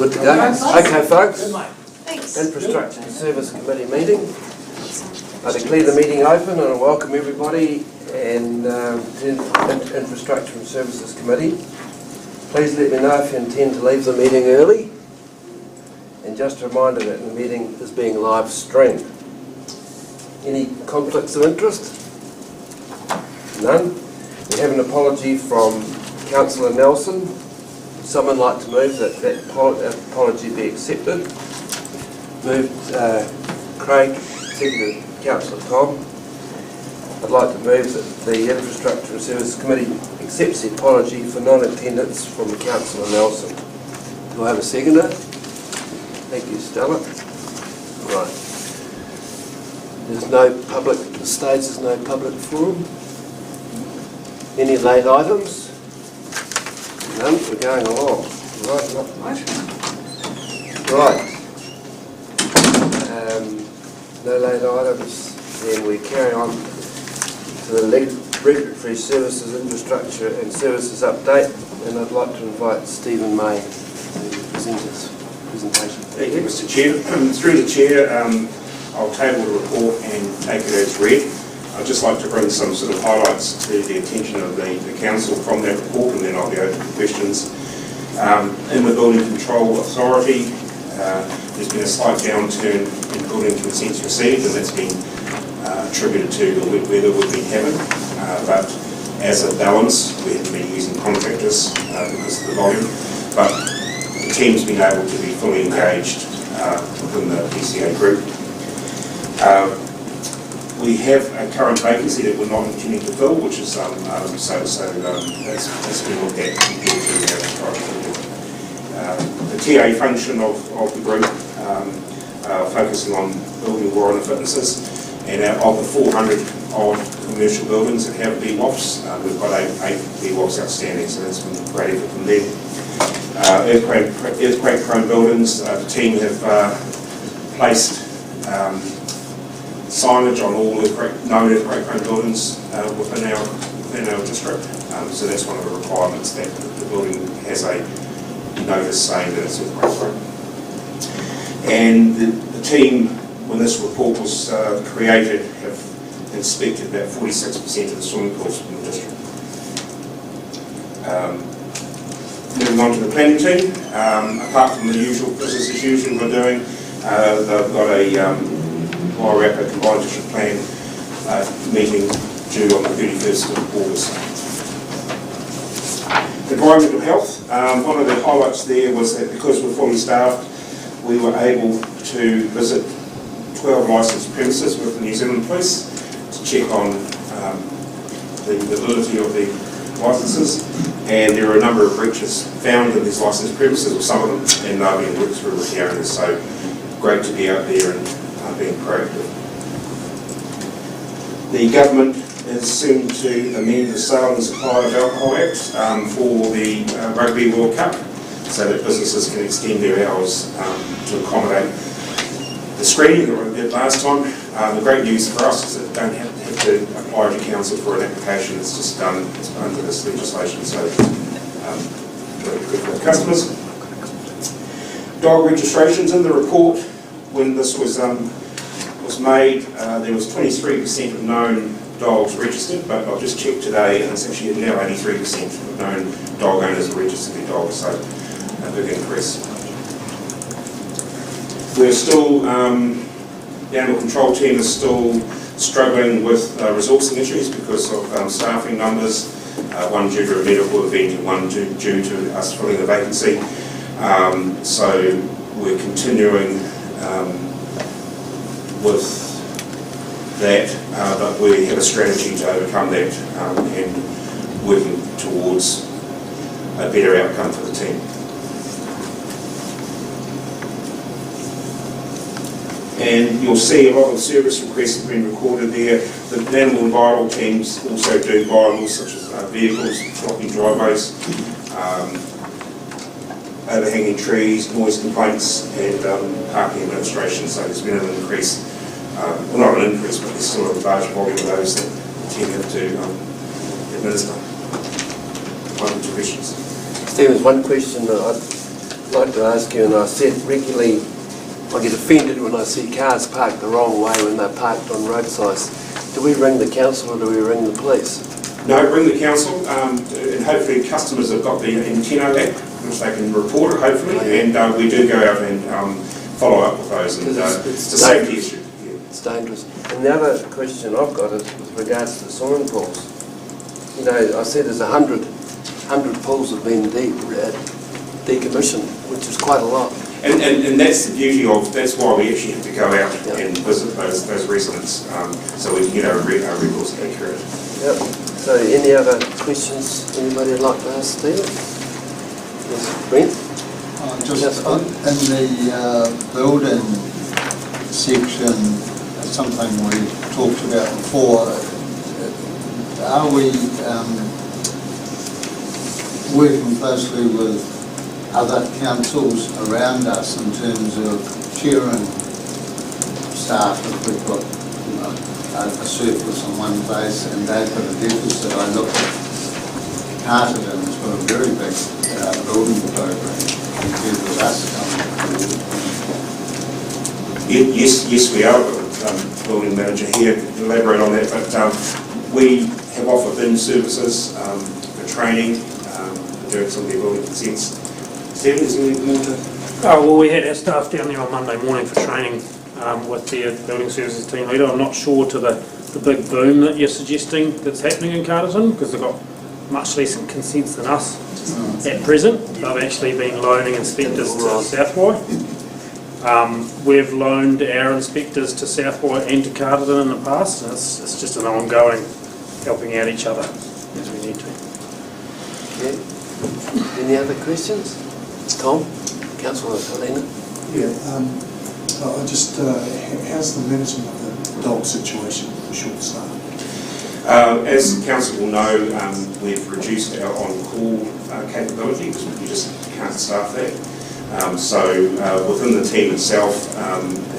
Good to go? Okay, folks. Thanks. Infrastructure and Service Committee meeting. I declare the meeting open and I welcome everybody and Infrastructure and Services Committee. Please let me know if you intend to leave the meeting early. And just a reminder that the meeting is being live streamed. Any conflicts of interest? None. We have an apology from Councillor Nelson. Someone like to move that apology be accepted. Moved Craig, seconded Councillor Tom. I'd like to move that the Infrastructure and Services Committee accepts the apology for non-attendance from Councillor Nelson. Do I have a seconder? Thank you, Stella. Right. There's no public, at this stage there's no public forum. Any late items? No, we're going along. Right, not much. Right. No late items. Then we carry on to the Regulatory Services, Infrastructure and Services update. And I'd like to invite Stephen May to present his presentation. Thank you, Mr. Chair. Through the Chair, I'll table the report and take it as read. I'd just like to bring some sort of highlights to the attention of the Council from that report, and then I'll be open to questions. In the Building Control Authority, there's been a slight downturn in building consents received, and that's been attributed to the wet weather we've been having. But as a balance, we haven't been using contractors because of the volume. But the team's been able to be fully engaged within the PCA group. We have a current vacancy that we're not intending to fill, which is that's been looked at compared to the the TA function of the group, focusing on building warrant fitnesses, and of the 400 odd commercial buildings that have BWOFs, we've got eight BWOFs outstanding, so that's been great effort from them. Earthquake prone buildings, the team have placed signage on all known earthquake prone buildings within our district. So that's one of the requirements, that the building has a notice saying that it's earthquake prone. And the team, when this report was created, have inspected about 46% of the swimming pools in the district. Moving on to the planning team, apart from the usual business as usual we're doing, they've got a Wairarapa Combined District Plan meeting due on the 31st of August. Environmental health, one of the highlights there was that because we're fully staffed, we were able to visit 12 licensed premises with the New Zealand Police to check on the validity of the licences, and there are a number of breaches found in these licensed premises, or some of them, and they're being worked through with the owners, so great to be out there and being proactive. The government is soon to amend the Sale and Supply of Alcohol Act for the Rugby World Cup, so that businesses can extend their hours to accommodate the screening that we did last time. The great news for us is that we don't have to apply to council for an application. It's just done under this legislation, so very good for the customers. Dog registrations in the report. When this was made, there was 23% of known dogs registered, but I've just checked today and it's actually now 83% of known dog owners are registered their dogs, so a big increase. We're still, the animal control team is still struggling with resourcing issues because of staffing numbers, one due to a medical event and one due to us filling the vacancy. So we're continuing with that, but we have a strategy to overcome that and working towards a better outcome for the team. And you'll see a lot of service requests have been recorded there. The animal and vital teams also do vitals such as vehicles, blocking driveways, overhanging trees, noise complaints, and parking administration. So there's been an increase, well, not an increase, but there's still a large volume of those that the team have to administer. One or two questions. Stephen, one question that like to ask you, and I said regularly, I get offended when I see cars parked the wrong way when they're parked on roadsides. Do we ring the council or do we ring the police? No, ring the council, and hopefully customers have got the Intino app, which they can report it hopefully, and we do go out and follow up with those, and it's a safety issue. Yeah. It's dangerous. And the other question I've got is with regards to the swimming pools. You know, I said there's 100 pools have been decommissioned, which is quite a lot. And that's the beauty of, that's why we actually have to go out and visit those residents, so we can get our records accurate. Yep. So any other questions anybody would like to ask Stephen? Yes, Brent? Just in the building section, something we talked about before, are we working closely with other councils around us in terms of sharing staff? If we've got a surplus in one place and they've got a deficit, I look at Masterton's got a very big building program compared with us coming forward. Yes, we are. Building manager here can elaborate on that, but we have offered in services for training, doing some of the building consents. Stephen, is there anything more to? Oh, well, we had our staff down there on Monday morning for training with the building services team leader. I'm not sure to the big boom that you're suggesting that's happening in Masterton, because they've got much less consents than us at present. They've actually been loaning inspectors to Southwye. We've loaned our inspectors to Southwye and to Masterton in the past, and it's just an ongoing helping out each other as we need to. Okay. Any other questions? Tom? Councillor Helena? Yeah, I just, how's the management of the dog situation for short staff? As the council will know, we've reduced our on-call capability because we just can't staff that. So within the team itself,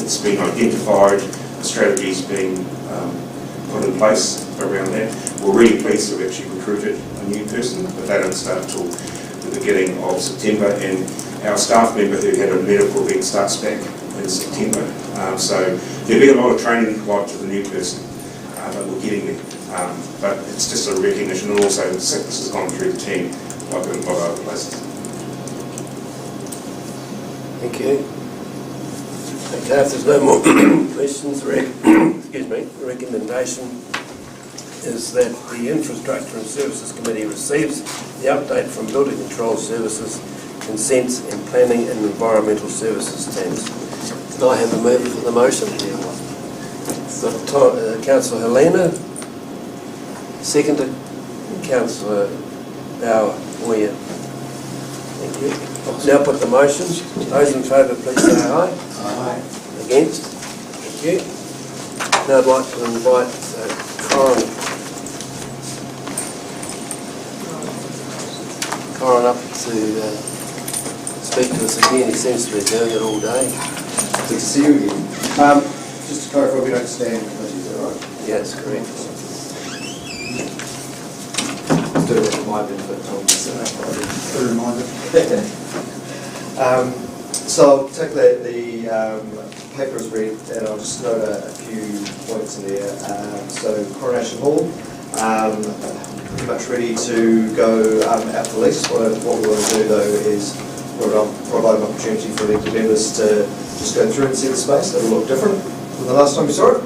it's been identified, a strategy's been put in place around that. We're really pleased to have actually recruited a new person, but they don't start until the beginning of September, and our staff member who had a medical event starts back in September. So there'll be a lot of training required to the new person, but we're getting there. But it's just a recognition, and also sickness has gone through the team like a lot of other places. Thank you. Okay, if there's no more questions, the recommendation is that the Infrastructure and Services Committee receives the update from Building Control Services, Consents and Planning and Environmental Services teams. Can I have a mover for the motion? Councillor Helena, seconded Councillor Bauer. Thank you. Now put the motion. Those in favour, please say aye. Aye. Against? Thank you. Now I'd like to invite Corin up to speak to us again. He seems to be doing it all day. Good to see you again. Just to clarify, we don't stand committee, is that right? Yeah, that's correct. Let's do it for my benefit, Tom. A reminder. So I'll take the paper as read, and I'll just note a few points in there. So Coronation Hall, pretty much ready to go out for lease. What we want to do though is provide an opportunity for elected members to just go through and see the space. It'll look different than the last time we saw it,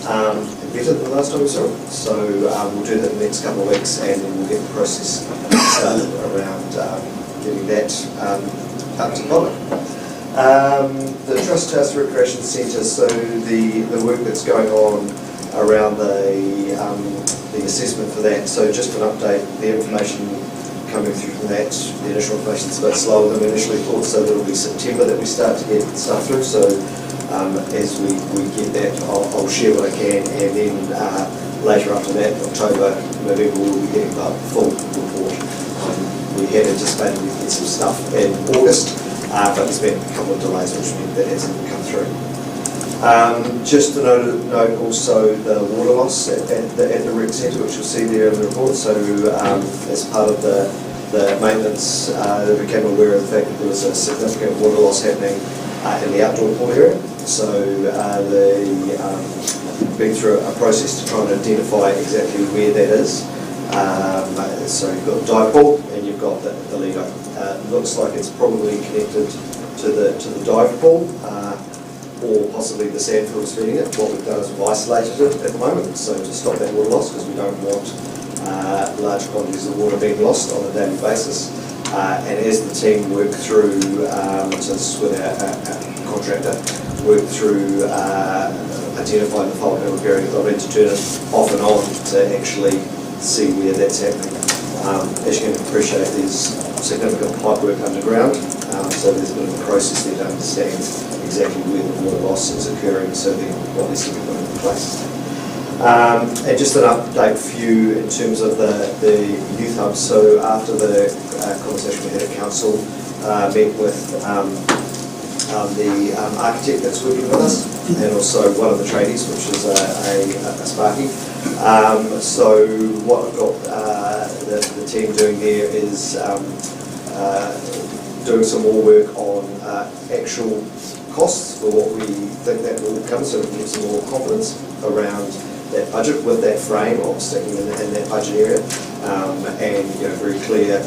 and better than the last time we saw it. So we'll do that in the next couple of weeks, and then we'll get the process started around getting that up to public. The Trust House Recreation Centre, so the work that's going on around the assessment for that. So just an update, the information coming through from that, the initial information is a bit slower than we initially thought, so it'll be September that we start to get stuff through. So as we get that, I'll share what I can, and then later after that, October, November, we'll be getting the full report. We had anticipated we'd get some stuff in August, but there's been a couple of delays, which meant that hasn't come through. Just to note also the water loss at the rec centre, which you'll see there in the report. So as part of the the maintenance, they became aware of the fact that there was a significant water loss happening in the outdoor pool area. So they been through a process to try and identify exactly where that is. So you've got the dive pool and you've got the Lido. Looks like it's probably connected to the dive pool, or possibly the sand filter's feeding it. What we've done is we've isolated it at the moment, so to stop that water loss, because we don't want large quantities of water being lost on a daily basis. And as the team work through, so this is with our contractor, work through identifying the fault and repairing it, they'll need to turn it off and on to actually see where that's happening. As you can appreciate, there's significant pipe work underground, so there's a bit of a process there to understand exactly where the water loss is occurring, so then what needs to be put in place. And just an update for you in terms of the youth hub. So after the conversation we had at council, met with the architect that's working with us, and also one of the tradies, which is a Sparky. So what I've got the team doing there is doing some more work on actual costs for what we think that will come, so we can get some more confidence around that budget with that frame of sticking in that budget area, and very clear,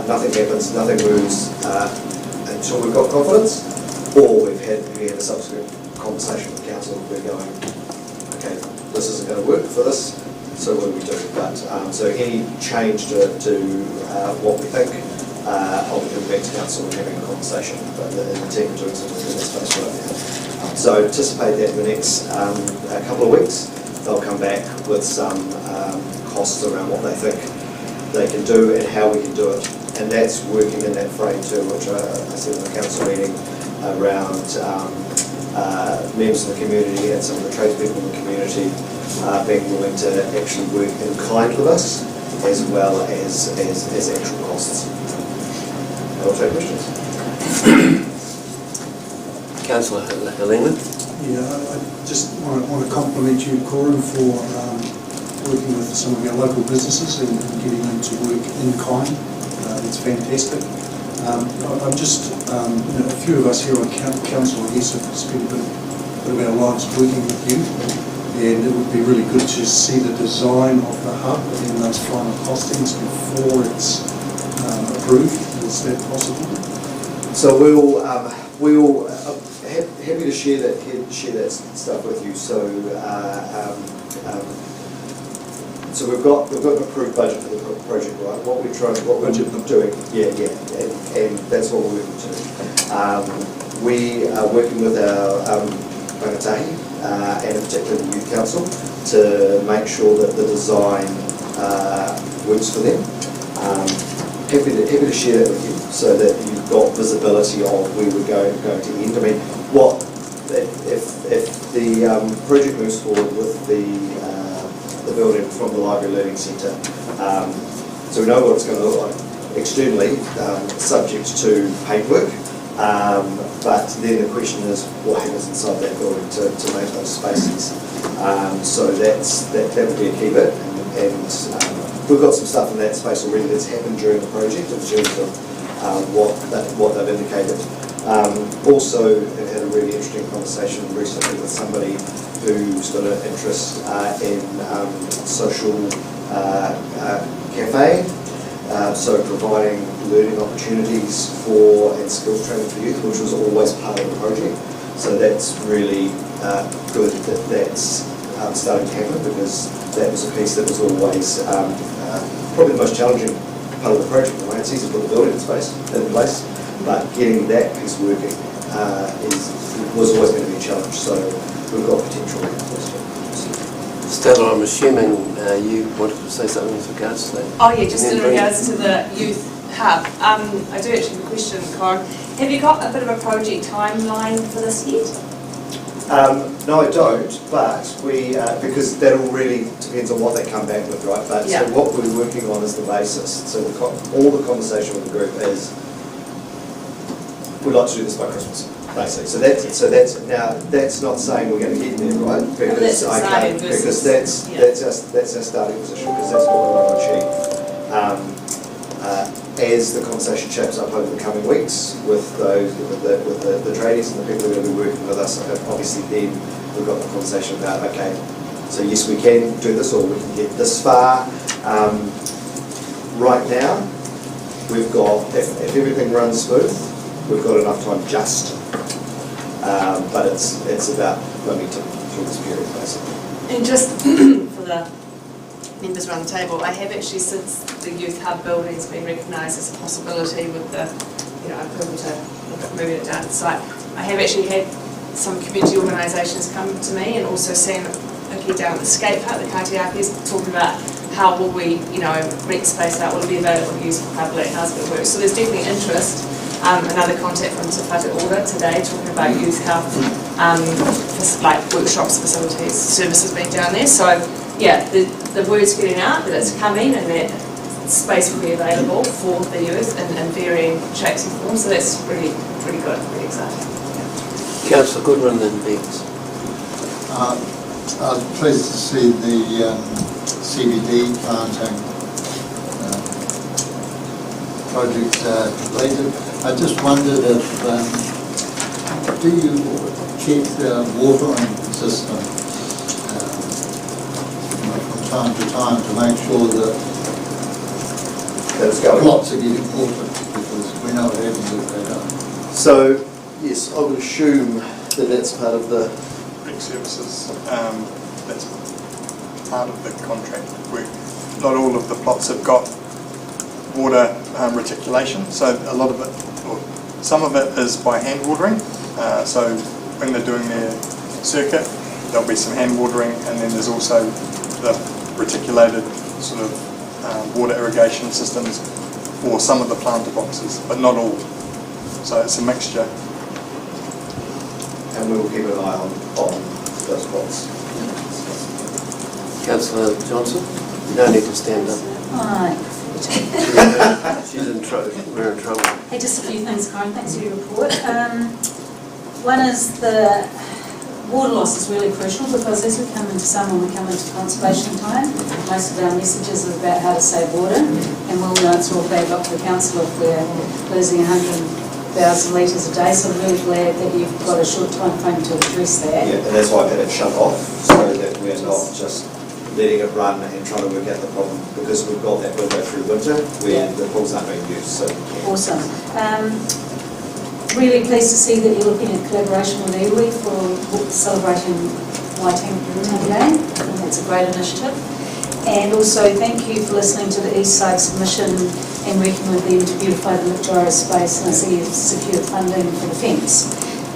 nothing happens, nothing moves until we've got confidence, or we had a subsequent conversation with council. We're going, okay, this isn't going to work for this, so what do we do? But so any change to what we think, I'll be coming back to council and having a conversation. But the team are doing something in that space right now. So anticipate that in the next couple of weeks, they'll come back with some costs around what they think they can do and how we can do it. And that's working in that frame too, which I said in the council meeting, around members of the community and some of the tradespeople in the community being willing to actually work in kind with us, as well as actual costs. I'll take questions. Councillor Helena. Yeah, I just want to compliment you, Corin, for working with some of your local businesses and getting them to work in kind. It's fantastic. I'm just, a few of us here on council, I guess, have spent a bit of our lives working with you, and it would be really good to see the design of the hub and those final costings before it's approved. Is that possible? So we'll happy to share that stuff with you. So so we've got an approved budget for the project, right? What we're doing, and that's what we're working to. We are working with our rangatahi and in particular the Youth Council to make sure that the design works for them. Happy to share that with you so that you've got visibility of where we're going to end. I mean, what if the project moves forward with the building from the Library Learning Centre, so we know what it's going to look like externally, subject to paintwork, but then the question is what happens inside that building to make those spaces. So that would be a key bit, and we've got some stuff in that space already that's happened during the project in terms of what they've indicated. Also, I've had a really interesting conversation recently with somebody who's got an interest in social cafe, so providing learning opportunities for and skills training for youth, which was always part of the project. So that's really good that that's starting to happen, because that was a piece that was always probably the most challenging part of the project. Right? It's easy to put the building in place, but getting that piece working was always going to be a challenge. So we've got potential. Stella, I'm assuming you wanted to say something with regards to that? Oh yeah, just in regards to the youth hub. I do actually have a question, Corin. Have you got a bit of a project timeline for this yet? No, I don't, but we, because that all really depends on what they come back with, right? But yeah. So what we're working on is the basis. So all the conversation with the group is, we'd like to do this by Christmas, basically. So that's not saying we're going to get there, right? Because that's our starting position, because that's what we want to achieve. as the conversation shapes up over the coming weeks with the tradies and the people who are going to be working with us, obviously then we've got the conversation about, okay, so yes, we can do this, or we can get this far. Right now, we've got, if everything runs smooth, we've got enough time just, but it's about momentum through this period, basically. And just for the members around the table, I have actually, since the Youth Hub building has been recognised as a possibility with the, approval to look at moving it down to the site, I have actually had some community organisations come to me and also seen down at the skate park, the Katiakis, talking about how will we, rent space out, will it be available to use for public, how's it work. So there's definitely interest. Another contact from Te Whatu Ora today talking about youth health, like workshops, facilities, services being down there. So yeah, the word's getting out that it's coming and that space will be available for the youth in varying shapes and forms. So that's really good, really exciting. Councillor Goodwin then next. I was pleased to see the CBD planting project completed. I just wondered if, do you check the watering system from time to time to make sure that plots are getting watered, because we know what happens if they don't. So, yes, I would assume that that's part of the services, that's part of the contract work. Not all of the plots have got water reticulation, so a lot of it, or some of it is by hand watering. So when they're doing their circuit, there'll be some hand watering, and then there's also the reticulated sort of water irrigation systems for some of the planter boxes, but not all. So it's a mixture. And we will keep an eye on those plots. Councillor Johnson, you don't need to stand up. Alright. She's in trouble. We're in trouble. Hey, just a few things, Karen. Thanks for your report. One is the water loss is really crucial, because as we come into summer, we come into conservation time. Most of our messages are about how to save water, and we'll know it's all bad luck for the council if we're losing 100,000 litres a day. So I'm really glad that you've got a short time frame to address that. Yeah, and that's why I've had it shut off, so that we're not just letting it run and trying to work out the problem, because we've got that window through winter where the pools aren't being used. So awesome. Really pleased to see that you're looking at collaboration with Iwi for celebrating Waitangi Day. I think that's a great initiative. And also thank you for listening to the East Side submission and working with them to beautify the Victoria space, and I see you've secured funding for the fence.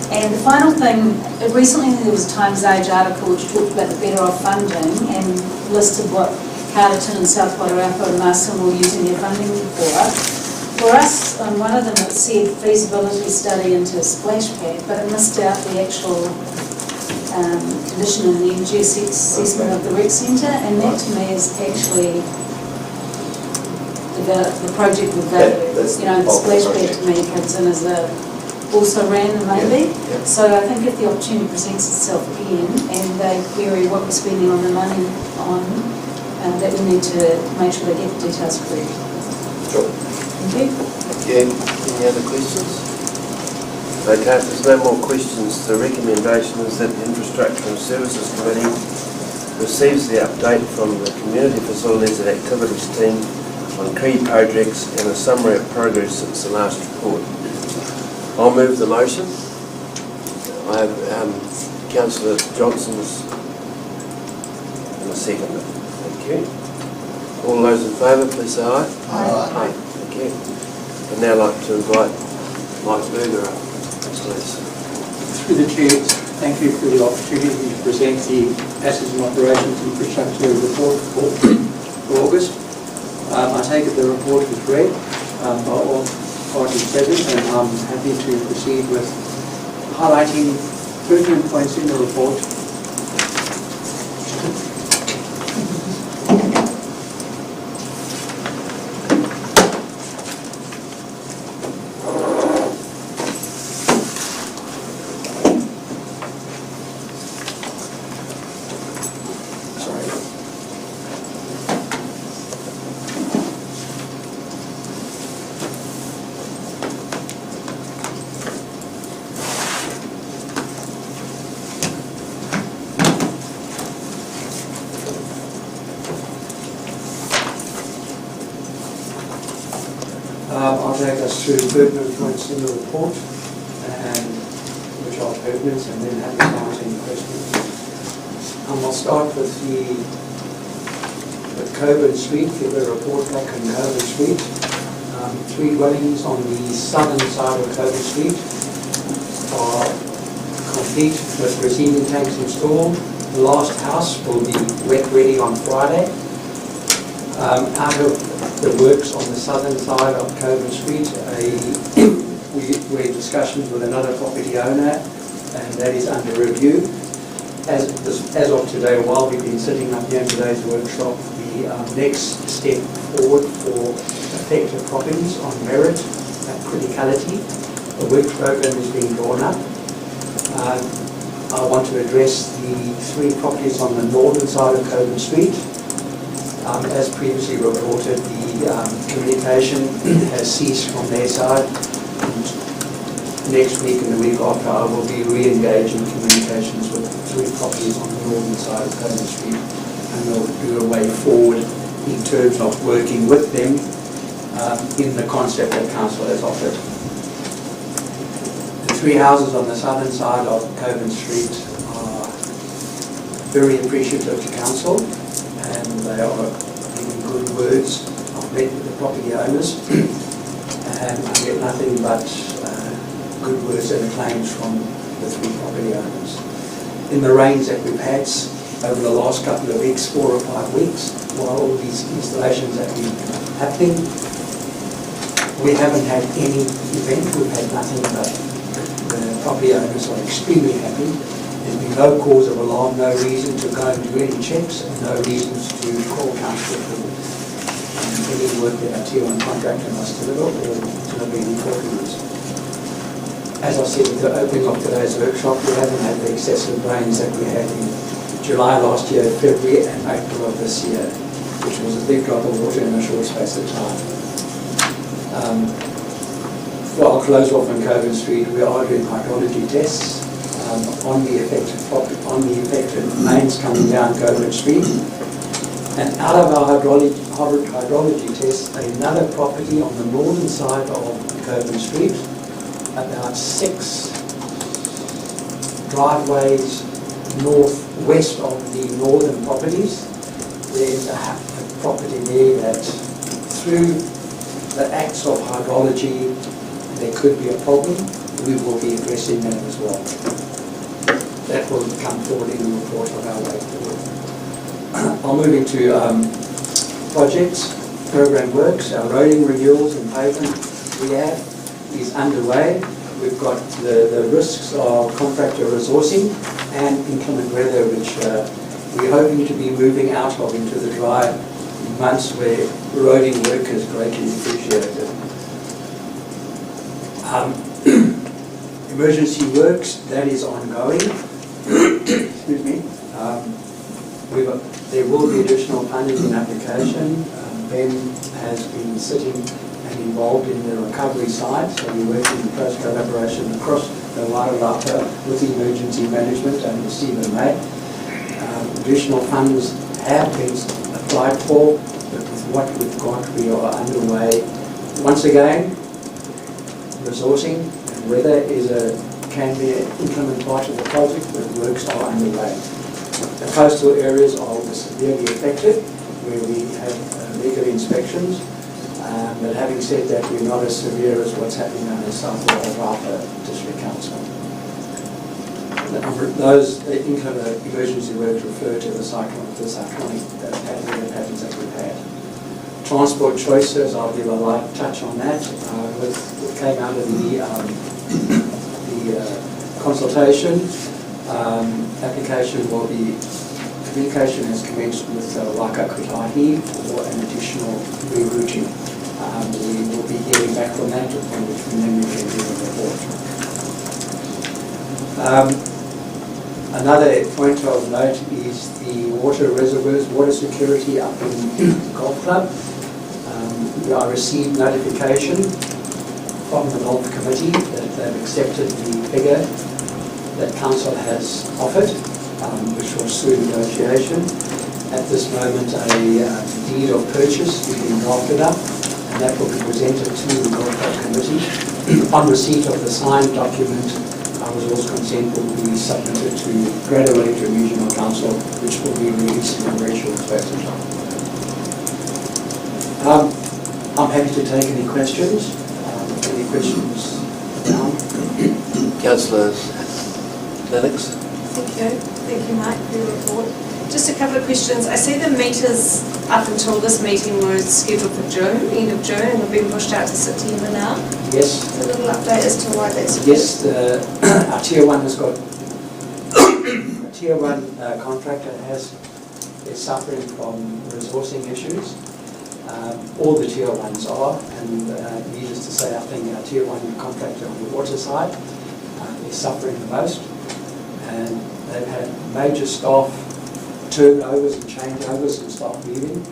And the final thing, recently there was a Times Age article which talked about the Better Off funding and listed what Masterton and South Wairarapa and Masterton were using their funding for. For us, on one of them it said feasibility study into a splash pad, but it missed out the actual condition in the energy assessment of the rec centre, and that to me is actually the project with value. The splash pad to me comes in as a also random maybe. Yeah. So I think if the opportunity presents itself again and they query what we're spending on the money on, that we need to make sure they get the details correct. Sure. Thank you. Again, any other questions? Okay, if there's no more questions, the recommendation is that the Infrastructure and Services Committee receives the update from the Community Facilities and Activities team on key projects and a summary of progress since the last report. I'll move the motion. I have Councillor Johnson's in a second. Thank you. All those in favour, please say aye. Aye. Thank you. I'd now like to invite Mike Berger up, please. Through the Chair, thank you for the opportunity to present the Assets and Operations Infrastructure report for August. I take it the report was read by all parties present, and I'm happy to proceed with highlighting 13 points in the report. I'll take us through pertinent points in the report, and which are pertinent, and then have to answer any questions. I'll start with Coburn Street, give a report back on Coburn Street. 3 dwellings on the southern side of Coburn Street are complete with receiving tanks installed. The last house will be wet ready on Friday. Out of the works on the southern side of Coburn Street, we're in discussions with another property owner, and that is under review. As of today, while we've been sitting up here in today's workshop, the next step forward for affected properties on merit and criticality, the work program is being drawn up. I want to address the 3 properties on the northern side of Coburn Street. As previously reported, the communication has ceased from their side. And next week and the week after, I will be re-engaging communications with 3 properties on the northern side of Coburn Street, and we'll do a way forward in terms of working with them in the concept that Council has offered. The 3 houses on the southern side of Coburn Street are very appreciative to Council, and they are giving good words. I've met with the property owners, and I get nothing but good words and acclaims from the 3 property owners. In the rains that we've had over the last couple of weeks, 4 or 5 weeks, while all these installations have been happening, we haven't had any event. We've had nothing but the property owners are extremely happy. There's been no cause of alarm, no reason to go and do any checks, and no reasons to call council for any work that a Tier 1 contractor must deliver or deliver any documents. As I said at the opening of today's workshop, we haven't had the excessive rains that we had in July last year, February and April of this year, which was a big drop of water in a short space of time. Well, I'll close off on Coburn Street. We are doing hydrology tests on the affected mains coming down Coburn Street. And out of our hydrology tests, another property on the northern side of Coburn Street, about 6 driveways northwest of the northern properties, there's a property there that through the acts of hydrology there could be a problem. We will be addressing that as well. That will come forward in the report on our way forward. I'll move into projects, program works. Our roading renewals and pavement rehab is underway. We've got the risks of contractor resourcing and inclement weather, which we're hoping to be moving out of into the dry months where roading work is greatly appreciated. Emergency works, that is ongoing. Excuse me. There will be additional funding in application. Ben has been sitting and involved in the recovery side, so we're working in close collaboration across the Wairarapa with emergency management and Stephen May. Additional funds have been applied for, but with what we've got, we are underway. Once again, resourcing and weather can be an inclement part of the project, but works are underway. The coastal areas are severely affected, where we have regular inspections. But having said that, we're not as severe as what's happening on the south of Wairarapa District Council. Those inclement emergency works refer to the cyclonic patterns that we've had. Transport choices, I'll give a light touch on that. What came out of the consultation, application will be, communication has commenced with Waka Kutahi for an additional rerouting. We will be hearing back from that, upon which we then can do a report. Another point of note is the water reservoirs, water security up in the Golf Club. I received notification from the Golf Committee that they've accepted the figure that Council has offered, which was through negotiation. At this moment, a deed of purchase is being drafted up, and that will be presented to the Workshop Committee. On receipt of the signed document, resource consent will be submitted to Greater Wellington Regional Council, which will be released in a very short space of time. I'm happy to take any questions. Any questions now? Councillor Lennox? Thank you, Mike, for your report. Just a couple of questions. I see the meters up until this meeting were scheduled for June, end of June, and have been pushed out to September now. Yes. A little update as to why that's... Yes, our Tier 1 has got, a Tier 1 contractor is suffering from resourcing issues. All the Tier 1s are, and needless to say, I think our Tier 1 contractor on the water side is suffering the most. And they've had major staff turnovers and changeovers and staff leaving.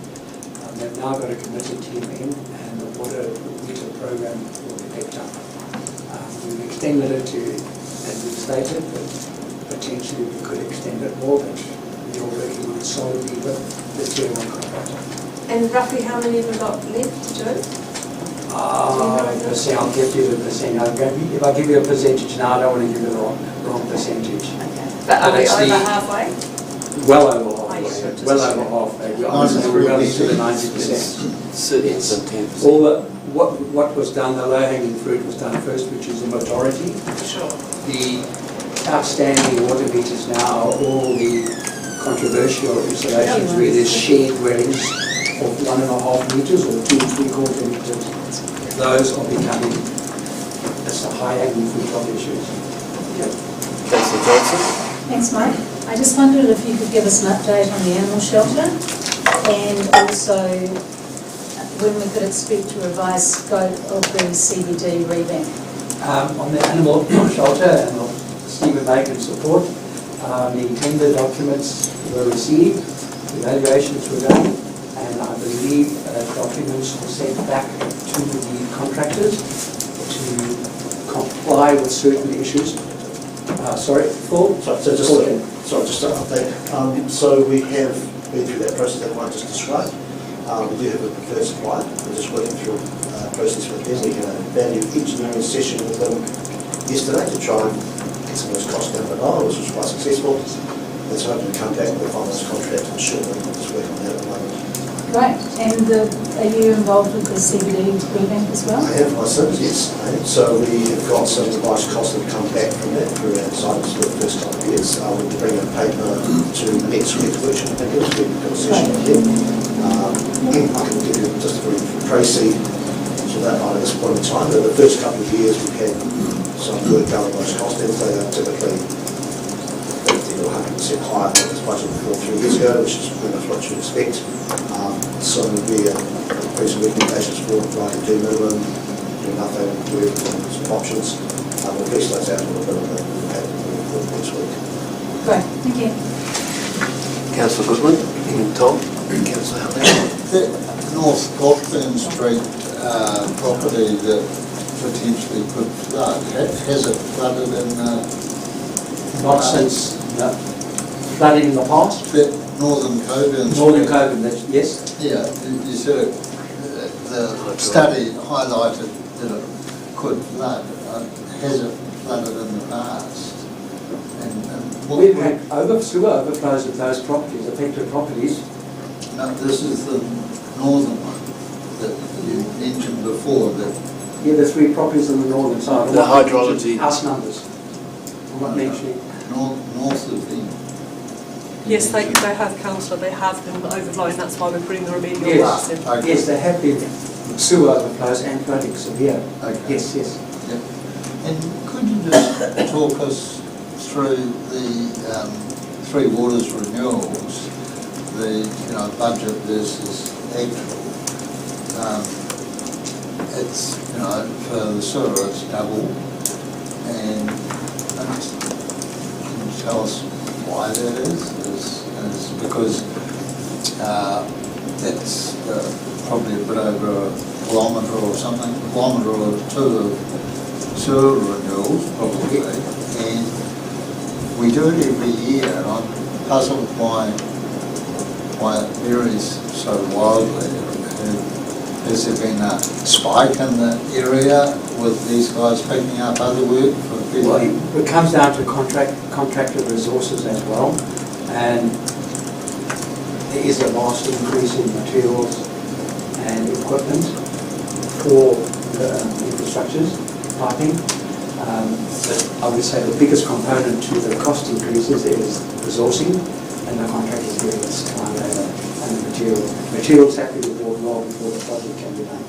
They've now got a committed team in, and the water meter program will be picked up. We've extended it to, as we've stated, but potentially we could extend it more, but we're working on it solidly with the Tier 1 contractor. And roughly how many have we got left to do? I'll give you the percent. If I give you a percentage now, I don't want to give you the wrong percentage. Okay. But are we over halfway? Well over halfway. Oh, yeah. Well over halfway. We're running to the 90%. Certainly than 10%. All the, what was done, the low-hanging fruit was done first, which is the majority. Sure. The outstanding water meters now are all the controversial installations where there's shared dwellings of 1.5 meters or 2 3/4 meters. Those are becoming just a high-hanging fruit of issues. Councillor Johnson? Thanks, Mike. I just wondered if you could give us an update on the animal shelter and also when we could expect a revised scope of the CBD revamp. On the animal shelter and Stephen Bacon's support, the tender documents were received, evaluations were done, and I believe documents were sent back to the contractors to comply with certain issues. Sorry, Paul? Just to update. So we have been through that process that I just described. We do have a preferred supplier. We're just working through a process with them. We had a value engineering session with them yesterday to try and get some of those costs down below, which was quite successful. Let's hope to come back with a finalised contract shortly. We're just working on that at the moment. Great. And are you involved with the CBD revamp as well? I have myself, yes. So we have got some revised costs that have come back from that through our deciders for the first couple of years. We'll be bringing a paper to next week's workshop. I think it was we've got a session again. I can give you just a brief Tracy to that line at this point in time. But the first couple of years we've had some work done on those costings. They are typically 50 or 100% higher than this budget for 3 years ago, which is pretty much what you expect. So we are increasing recommendations for trying to do minimum, do nothing, do some options. We'll flesh those out a little bit on the report next week. Great, thank you. Councillor Goodwin? Tom? Councillor Howley? The North Gothburn Street property that potentially could flood, has it flooded in Not since flooding in the past. the Northern Coburn Street? Northern Coburn, yes. Yeah, you said the study highlighted that it could flood. Has it flooded in the past? And We've had sewer overflows of those properties, affected properties. no, this is the northern one that you mentioned before. That Yeah, the 3 properties on the northern side. I'm The not hydrology. mentioning house numbers. I'm not mentioning. north of the. Yes, they have, councillor, they have been overflowing, that's why we're putting the remedial Yes, works in. Okay. yes, there have been sewer overflows and flooding severe. Okay. Yes, yes. Yeah. And could you just talk us through the 3 waters renewals, the budget versus actual? It's for the sewer it's double, and can you tell us why that is because it's probably a bit over a kilometre or something, a kilometre or 2 of sewer renewals probably, and we do it every year, and I'm puzzled why it varies so wildly. has there been a spike in the area with these guys picking up other work for people? Well, it comes down to contracted resources as well, and there is a vast increase in materials and equipment for the infrastructures, piping. But I would say the biggest component to the cost increases is resourcing, and the contractors giving us time, labour and the material. Materials have to be bought well before the project can be done.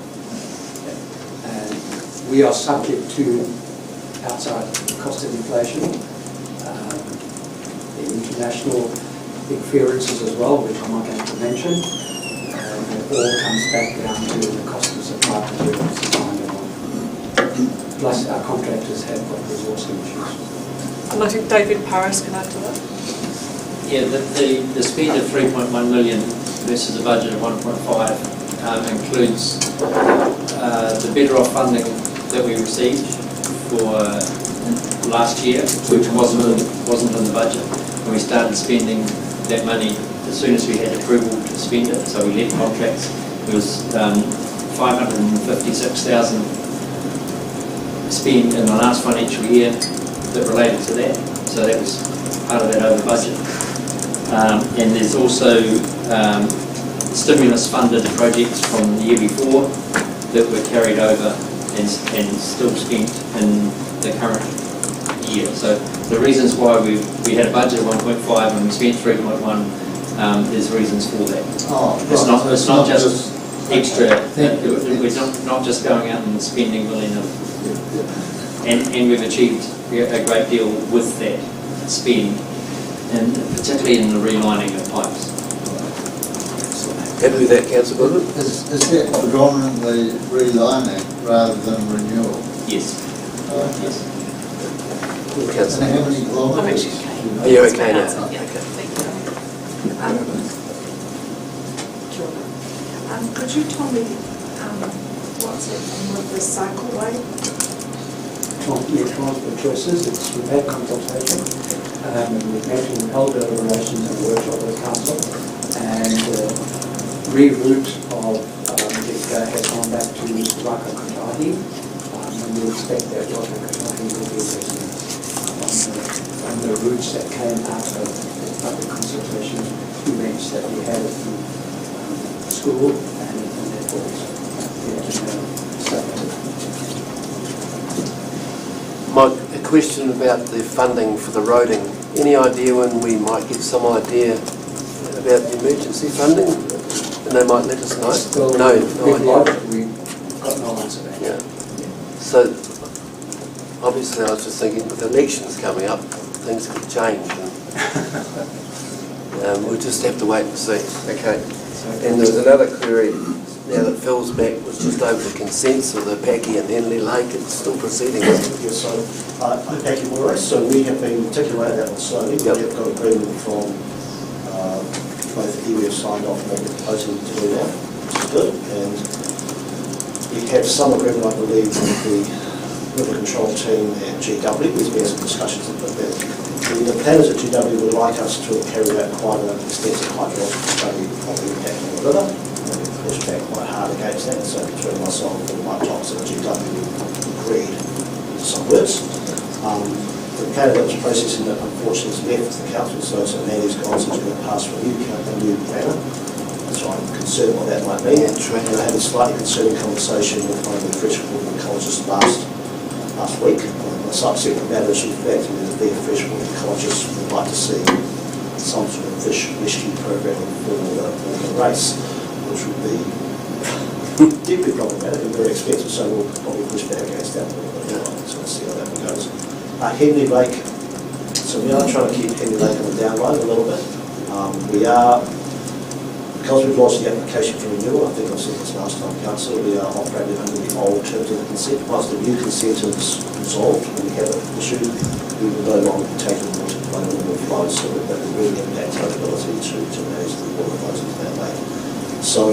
And we are subject to outside cost of inflation, the international interferences as well, which I'm not going to mention. It all comes back down to the cost of supply materials, supply and demand. Plus our contractors have got resourcing issues. And I think David Paris can add to that. Yeah, the spend of 3.1 million versus a budget of 1.5 includes the better off funding that we received for last year, which wasn't in the budget. And we started spending that money as soon as we had approval to spend it. So we let contracts. There was 556,000 spent in the last financial year that related to that. So that was part of that over budget. And there's also stimulus-funded projects from the year before that were carried over and still spent in the current year. So the reasons why we had a budget of 1.5 and we spent 3.1, there's reasons for that. Oh, it's not just extra. We're not just going out and spending million and we've achieved a great deal with that spend, and particularly in the relining of pipes. Happy with that, Councillor Goodwin? Is that predominantly relining rather than renewal? Yes. Yes. And how many kilometres? I'm actually okay. Are you okay now? Yeah, Okay. thank you. Could you tell me what's it with the cycleway? Transport choices, we've had consultation, we've met and held deliberations and workshop with council, and re-route of Jessica has gone back to Waka Kotahi, and we expect that Waka Kotahi will be addressing on the routes that came out of the public consultation events that we had at the school and in the boards. Mike, a question about the funding for the roading. Any idea when we might get some idea about the emergency funding? And they might let us know? Still, No idea. We've got no answer back. Yeah. So, obviously I was just thinking with elections coming up, things could change. And we'll just have to wait and see. Okay. And there was another query now that Phil's back, was just over the consents of the Packy and Henley Lake. It's still proceeding. Yes, so Packy Moray, so we have been ticking away at that one slowly. We have got agreement from both iwi have signed off on what we're proposing to do now, which is good. And we have some agreement, I believe, with the river control team at GW. There's been some discussions about that. The planners at GW would like us to carry out quite an extensive hydrological study of the impact on the river. And we pushed back quite hard against that. So between myself and Mike Thompson at GW, we agreed to some words. The planner that was processing that unfortunately has left the council, so Mandy's gone, so it's going to pass for a new planner. So I'm concerned what that might mean. And I had a slightly concerning conversation with one of the freshwater ecologists last week. A subsequent matter is the fact that the freshwater ecologists would like to see some sort of fish rescue program for the race, which would be deeply problematic and very expensive, so we'll probably push back against that a little bit. So we'll see how that one goes. Henley Lake, so we are trying to keep Henley Lake on the downline a little bit. We are, because we've launched the application for renewal, I think I've said this last time, Council, we are operating under the old terms of the consent. Whilst the new consent is resolved and we have it issued, we will no longer be taking water by normal flows, so that will really impact our ability to manage the water flows into that lake. So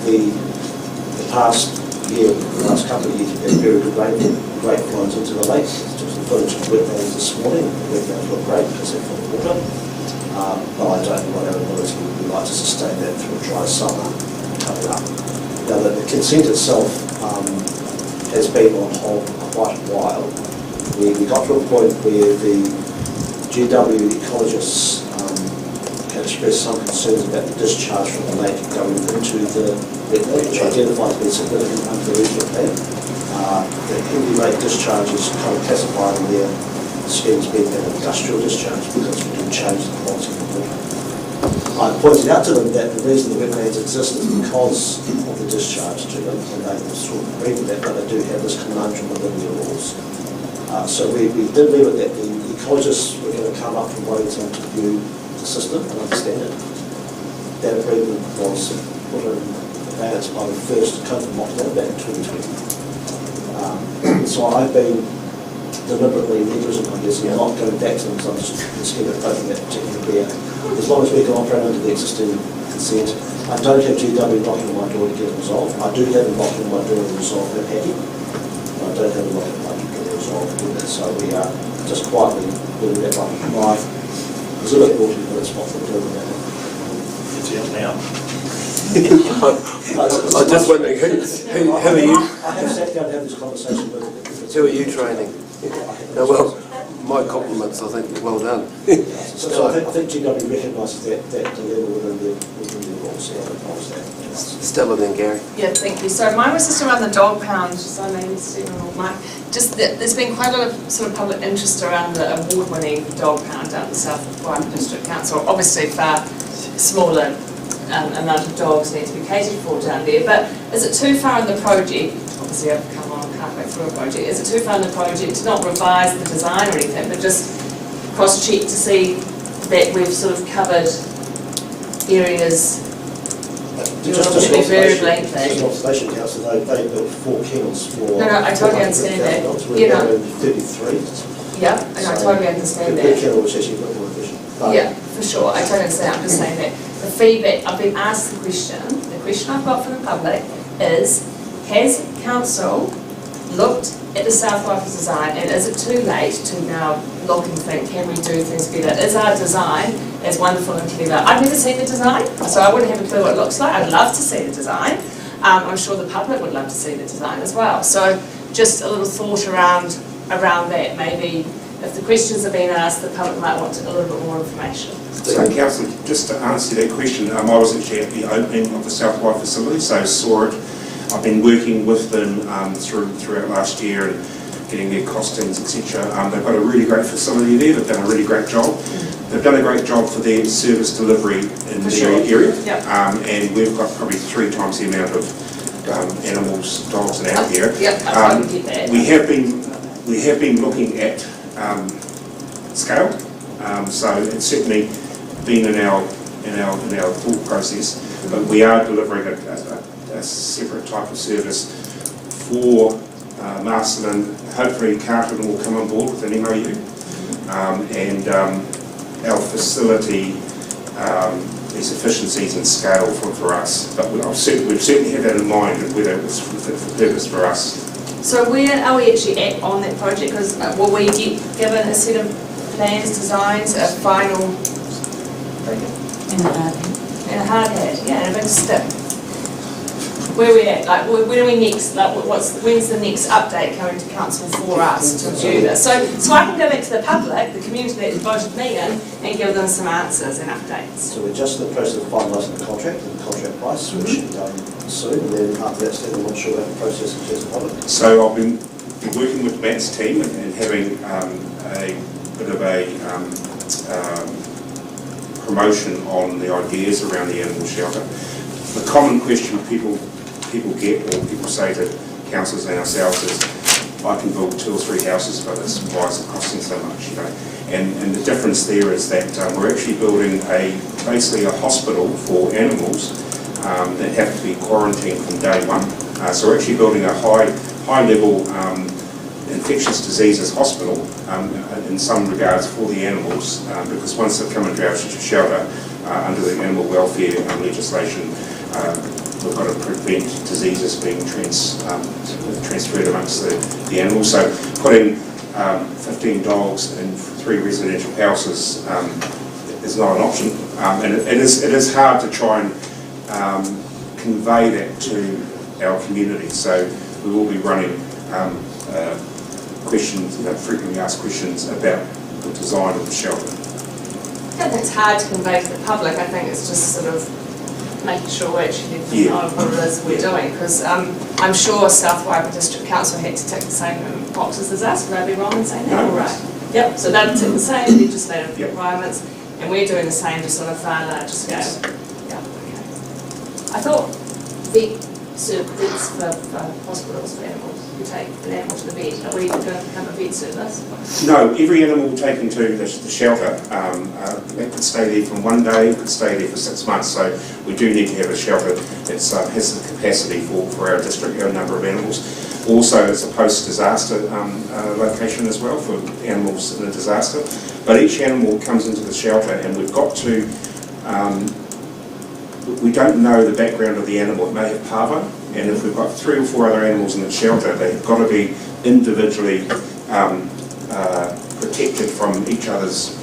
the past year, the last couple of years, we've had very good rainfall, great flows into the lake. Took some footage of wetlands this morning. The wetlands look great because they're full of water. But I don't know what our ability would be like to sustain that through a dry summer and cut it up. Now, the consent itself has been on hold for quite a while. We got to a point where the GW ecologists had expressed some concerns about the discharge from the lake going into the wetland, which identified to be significant under the regional plan. The heavy lake discharge is kind of classified in their schemes being an industrial discharge because we didn't change the quality of the water. I pointed out to them that the reason the wetlands exist is because of the discharge to them, and they sort of agreed with that, but they do have this conundrum within their rules. So we did leave it that the ecologists were going to come up from Wellington to view the system and understand it. That agreement was put in advance by the first COVID lockdown back in 2020. So I've been deliberately negligent, I guess, in not going back to them because I'm just scared of taking that particular beer. As long as we can operate under the existing consent, I don't have GW knocking on my door to get it resolved. I do have them knocking on my door to resolve their packing. I don't have them knocking on my door to get it resolved. So we are just quietly doing that one. There's a bit more to do, but it's what we're doing now. It's out now. I'm just wondering, who are you? I have sat down and had this conversation with them. Who are you training? No, well, my compliments, I think, well done. So I think GW recognises that dilemma within the rules. Stella then, Gary. Yeah, thank you. So mine was just around the dog pound, so maybe Stephen or Mike. Just that there's been quite a lot of sort of public interest around the award-winning dog pound down the South Waitangi District Council. Obviously far smaller amount of dogs need to be catered for down there, but is it too far in the project? Obviously I've come on halfway through a project. Is it too far in the project to not revise the design or anything, but just cross-check to see that we've sort of covered areas Just very lengthy? an observation, Councillor, they built 4 kennels for... No, I totally understand that. We're now in 33. Yeah, and I totally understand The that. kennel was actually a bit more efficient. Yeah, for sure, I totally understand. I'm just saying that the feedback, I've been asked the question I've got from the public is, has council looked at the South Waitangi design and is it too late to now look and think, can we do things better? Is our design as wonderful and clever? I've never seen the design, so I wouldn't have a clue what it looks like. I'd love to see the design. I'm sure the public would love to see the design as well. So just a little thought around that. Maybe if the questions are being asked, the public might want a little bit more information. So, Councillor, just to answer that question, I was actually at the opening of the South Waitangi facility, so saw it. I've been working with them throughout last year and getting their costings, etc. They've got a really great facility there. They've done a really great job. They've done a great job for their service delivery in the area. Yep. And we've got probably 3 times the amount of animals, dogs, and out here. Yep, I totally get that. We have been looking at scale. So it's certainly been in our thought process, but we are delivering a separate type of service for Masterton. Hopefully Carlton will come on board with an MOU, and our facility there's efficiencies and scale for us, but we've certainly had that in mind of whether it was fit for purpose for us. So where are we actually at on that project? Because will we get given a set of plans, designs, a final... In a hard And a hard hat, yeah, and a big stick. Where are we at? Like, when are we next? Like, when's the next update coming to council for us to review this? So I can go back to the public, the community that voted me in, and give them some answers and updates. So we're just in the process of finalising the contract and the contract price, which should be done soon, and then after that step, I'm not sure about the process in terms of public. So I've been working with Matt's team and having a bit of a promotion on the ideas around the animal shelter. The common question people get, or people say to councillors and ourselves, is, I can build 2 or 3 houses, but why is it costing so much? You know, and the difference there is that we're actually building basically a hospital for animals that have to be quarantined from day 1. So we're actually building a high level infectious diseases hospital in some regards for the animals, because once they've come into our shelter under the animal welfare legislation, we've got to prevent diseases being transferred amongst the animals. So putting 15 dogs in 3 residential houses is not an option, and it is hard to try and convey that to our community. So we will be running questions, frequently asked questions about the design of the shelter. I don't think it's hard to convey to the public. I think it's just sort of making sure we actually know what it is we're doing, because I'm sure South Wairarapa District Council had to tick the same boxes as us. Would I be wrong in saying that? No. Right. Yep, so they've ticked the same legislative requirements, and we're doing the same, just on a far larger scale. Yeah, okay. I thought vet services for hospitals for animals. You take an animal to the vet. Are we going to become a vet service? No, every animal taken to the shelter, it could stay there from 1 day, it could stay there for 6 months. So we do need to have a shelter that has the capacity for our district, our number of animals. Also, it's a post-disaster location as well for animals in a disaster. But each animal comes into the shelter, and we've got to, we don't know the background of the animal. It may have parvo, and if we've got 3 or 4 other animals in the shelter, they've got to be individually protected from each other's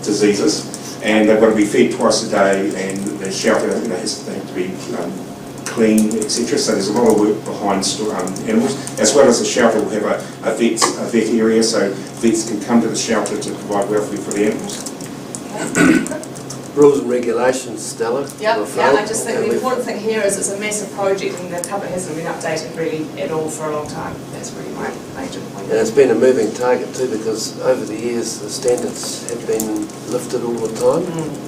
diseases. And they've got to be fed twice a day, and the shelter has to be clean, etc. So there's a lot of work behind animals, as well as the shelter will have a vet area, so vets can come to the shelter to provide welfare for the animals. Rules and regulations, Stella? Yeah, I just think the important thing here is it's a massive project, and the cover hasn't been updated really at all for a long time. That's really my major point. And it's been a moving target too, because over the years the standards have been lifted all the time,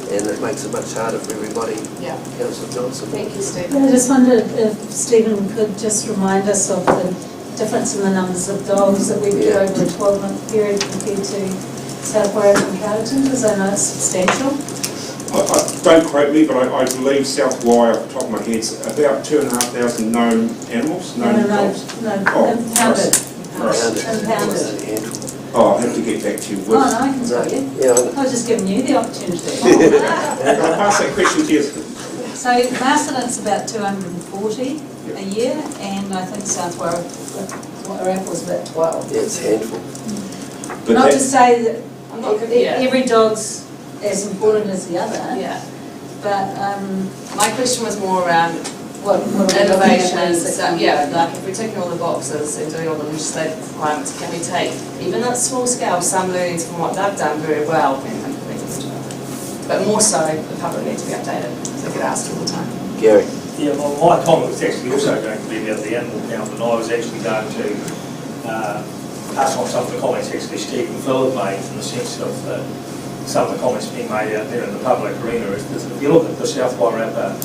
and it makes it much harder for everybody. Yeah. Councillor Johnson. Thank you, Stephen. I just wondered if Stephen could just remind us of the difference in the numbers of dogs that we get over a 12-month period compared to South Wairarapa and Carterton, because I know it's substantial. Don't quote me, but I believe South Wye, off the top of my head, is about 2,500 known animals, known dogs. No, impounded. Impounded. Oh, I'll have to get back to you. Oh, no, I can tell you. Yeah, I was just giving you the opportunity. I'll pass that question to you. So Masterton's about 240 a year, and I think South Wairarapa was about 12. Yeah, it's a handful. But Not to say that I'm not every dog's as important as the other. Yeah. But my question was more around what innovations. Like if we're ticking all the boxes and doing all the legislative requirements, can we take, even at small scale, some learnings from what they've done very well and implement it? But more so, the public needs to be updated. They get asked all the time. Gary. Yeah, well, my comment was actually also going to be about the animal count, and I was actually going to pass on some of the comments actually Steve and Phil have made, in the sense of some of the comments being made out there in the public arena. If you look at the South Wairarapa,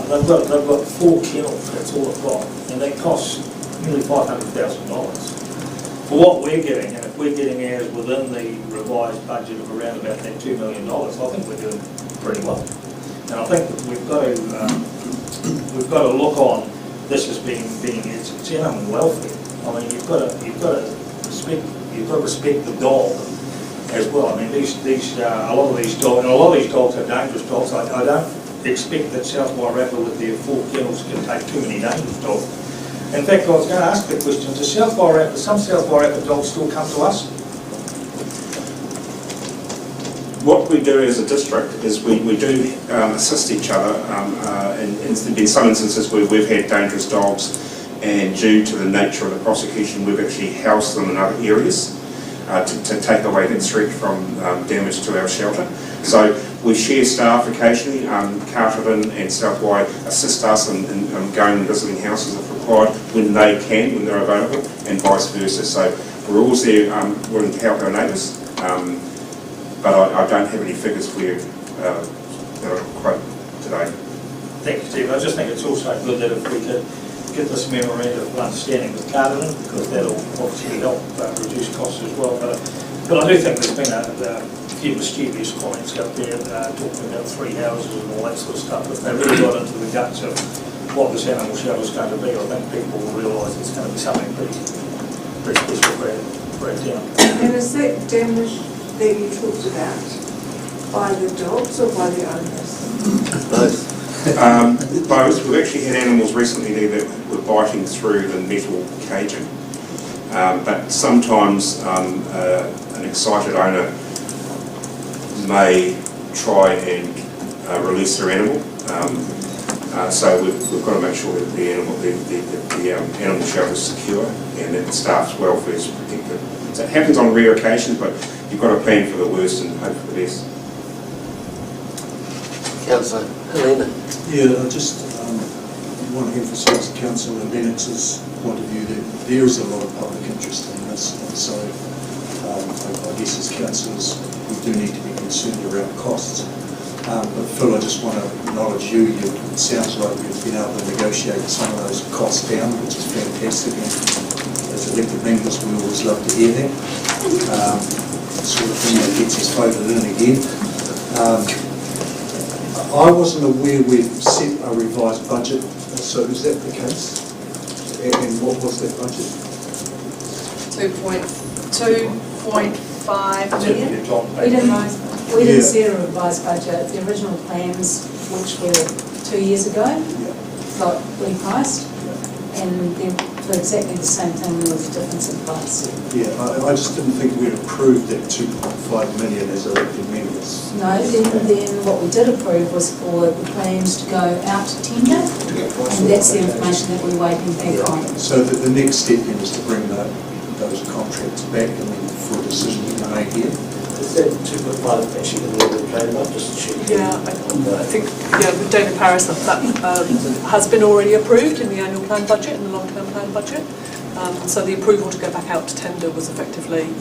they've got 4 kennels, that's all they've got, and that costs nearly $500,000. For what we're getting, and if we're getting ours within the revised budget of around about that $2 million, I think we're doing pretty well. And I think that we've got to look on this as being it's animal welfare. I mean, you've got to respect the dog as well. I mean, a lot of these dogs are dangerous dogs. I don't expect that South Wairarapa with their 4 kennels can take too many dangerous dogs. In fact, I was going to ask the question, does some South Wairarapa dogs still come to us? What we do as a district is we do assist each other, and there's been some instances where we've had dangerous dogs, and due to the nature of the prosecution, we've actually housed them in other areas to take away that threat from damage to our shelter. So we share staff occasionally. Carterton and South Wye assist us in going and visiting houses if required when they can, when they're available, and vice versa. So we're always there willing to help our neighbours. But I don't have any figures for you that I'll quote today. Thank you, Steve. I just think it's also good that if we could get this memorandum of understanding with Carterton, because that'll obviously help reduce costs as well. But I do think there's been a few mischievous comments out there talking about 3 houses and all that sort of stuff. If they really got into the guts of what this animal shelter is going to be, I think people will realise it's going to be something pretty special for our town. And is that damage that you talked about by the dogs or by the owners? Both. Both. We've actually had animals recently there that were biting through the metal caging. But sometimes an excited owner may try and release their animal. So we've got to make sure that the animal shelter is secure and that the staff's welfare is protected. So it happens on rare occasions, but you've got to plan for the worst and hope for the best. Councillor Helena. Yeah, I just want to emphasise Councillor Lennox's point of view that there is a lot of public interest in this, and so I guess as councillors we do need to be concerned around costs. But Phil, I just want to acknowledge you. It sounds like you've been able to negotiate some of those costs down, which is fantastic. And as elected members, we always love to hear that. Sort of thing that gets us voted in again. I wasn't aware we'd set a revised budget, so is that the case? And what was that budget? 2.5 million. We didn't set a revised budget. The original plans, which were 2 years ago, got repriced, and they're for exactly the same thing with a difference in price. Yeah, I just didn't think we'd approved that 2.5 million as elected members. No, then what we did approve was for the plans to go out to tender, and that's the information that we're waiting back on. So the next step then is to bring those contracts back and then for a decision to be made here. Is that 2.5 actually in the plan up, just to check? Yeah, I think, with David Paris, that has been already approved in the annual plan budget and the long-term plan budget. So the approval to go back out to tender was effectively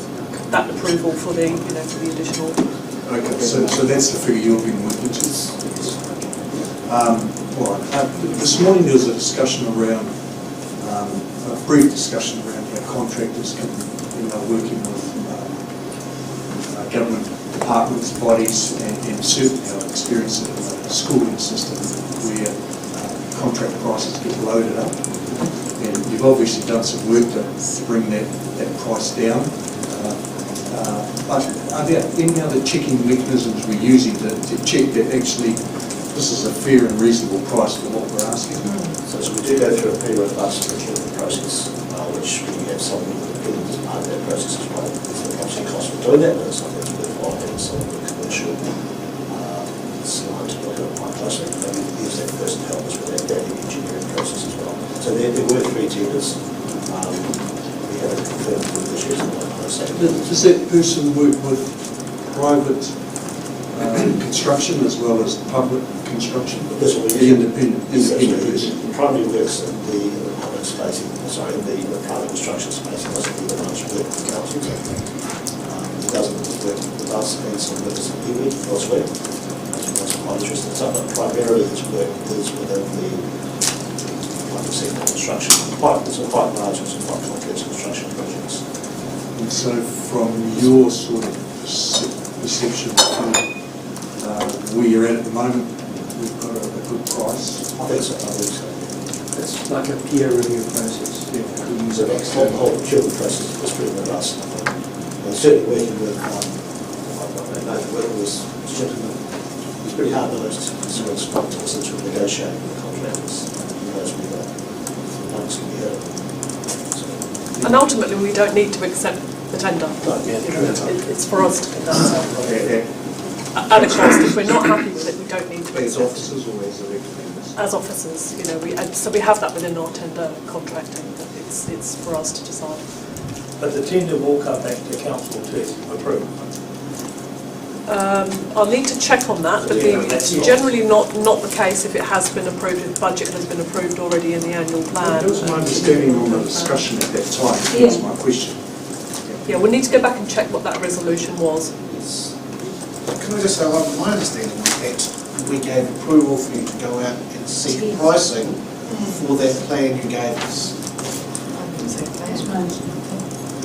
that approval for the, for the additional. Okay, so that's the figure you're being with, which is. This morning there was a discussion around, a brief discussion around how contractors can, working with government departments, bodies, and certainly I've experienced it in the schooling system where contract prices get loaded up. And you've obviously done some work to bring that price down. But are there any other checking mechanisms we're using to check that actually this is a fair and reasonable price for what we're asking? So we do go through a pretty robust procurement process, which we have some independent as part of that process as well. There's obviously cost for doing that, but it's something that's worthwhile having some of the commercial side to look at it quite closely. And we use that person to help us with that engineering process as well. So there were 3 tenders. We haven't confirmed with the issues. Does that person work with private construction as well as public construction? That's what we the independent person. Primary works in the public space, in the private construction space. It doesn't do much work with the council. It doesn't work with us and some workers in Iwi elsewhere. That's quite interesting. So primarily his work is within the public sector construction. Some quite large and some quite complex construction projects. And so from your sort of perception of where you're at the moment, we've got a good price? I think so. It's like a peer review process. So the whole procurement process is pretty robust, I think. And certainly working with, working with this gentleman, it's pretty hard to those concerns since we're negotiating with contractors. And ultimately, we don't need to accept the tender. It's for us to conduct. At a cost, if we're not happy with it, we don't need to accept. As officers or as elected members? As officers, so we have that within our tender contracting. It's for us to decide. But the tender will come back to council to approve. I'll need to check on that, but it's generally not the case if it has been approved, if the budget has been approved already in the annual plan. That was my understanding on the discussion at that time. That's my question. Yeah, we need to go back and check what that resolution was. Can I just say, my understanding was that we gave approval for you to go out and seek pricing for that plan you gave us.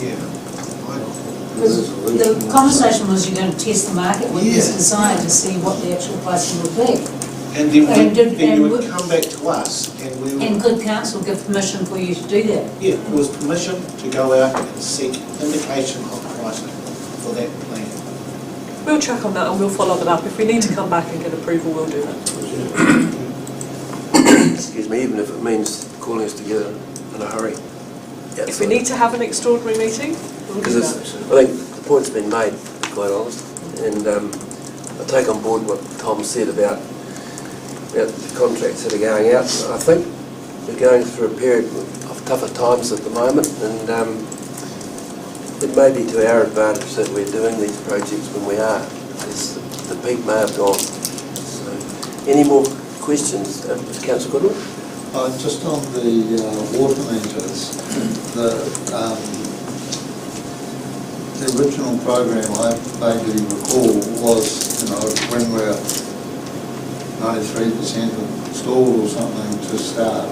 Yeah. The conversation was you're going to test the market with this design to see what the actual pricing would be. And then you would come back to us and we would... And could council give permission for you to do that? Yeah, it was permission to go out and seek indication of pricing for that plan. We'll check on that and we'll follow that up. If we need to come back and get approval, we'll do that. Excuse me, even if it means calling us together in a hurry. If we need to have an extraordinary meeting, we'll do that. I think the point's been made, quite honest, and I take on board what Tom said about about the contracts that are going out. I think we're going through a period of tougher times at the moment, and it may be to our advantage that we're doing these projects when we are, because the peak may have gone. So, any more questions, Councillor Goodwin? Just on the water meters, the original program I vaguely recall was, when we're 93% installed or something, to start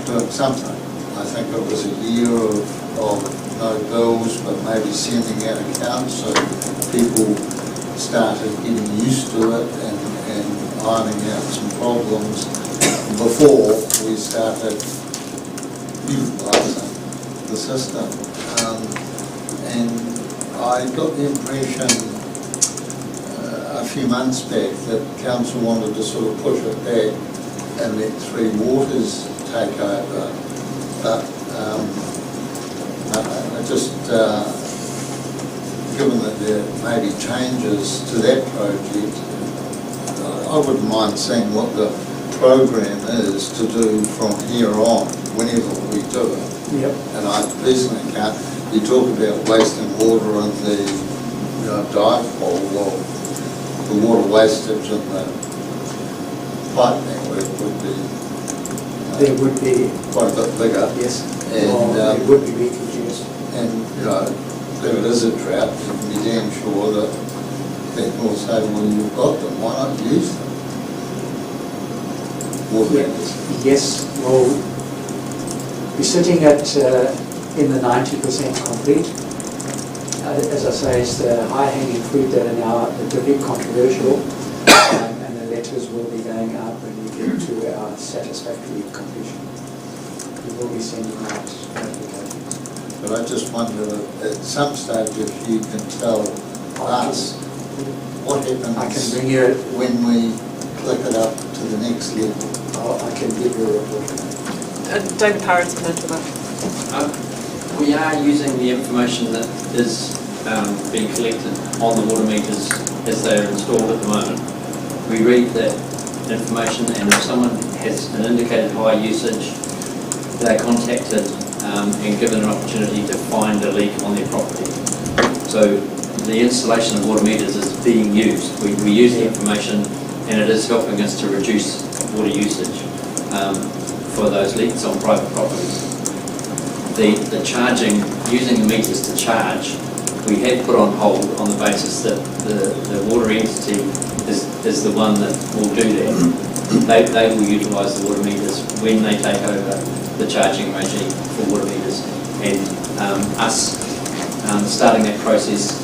doing something. I think it was a year of no bills, but maybe sending out accounts, so people started getting used to it and ironing out some problems before we started utilising the system. And I got the impression a few months back that council wanted to sort of push it back and let Three Waters take over. But I just, given that there may be changes to that project, I wouldn't mind seeing what the program is to do from here on, whenever we do it. Yep. And I personally can't. You talk about wasting water in the dive hole, well, the water wastage in the pipe network would be There would be quite a bit bigger. Yes. And it would be leakage, yes. And if it is a drought, you can be damn sure that people will say, well, you've got them, why not use them? Water meters. Yes, well, we're sitting at in the 90% complete. As I say, it's the high-hanging fruit that are now a bit controversial, and the letters will be going out when we get to our satisfactory completion. We will be sending out notifications. But I just wonder, at some stage, if you can tell us what happens I can bring you when we click it up to the next level. I can give you a report. David Parrott's can answer that. We are using the information that is being collected on the water meters as they are installed at the moment. We read that information, and if someone has an indicated high usage, they're contacted and given an opportunity to find a leak on their property. So the installation of water meters is being used. We use the information, and it is helping us to reduce water usage for those leaks on private properties. The charging, using the meters to charge, we had put on hold on the basis that the water entity is the one that will do that. They will utilise the water meters when they take over the charging regime for water meters. And us starting that process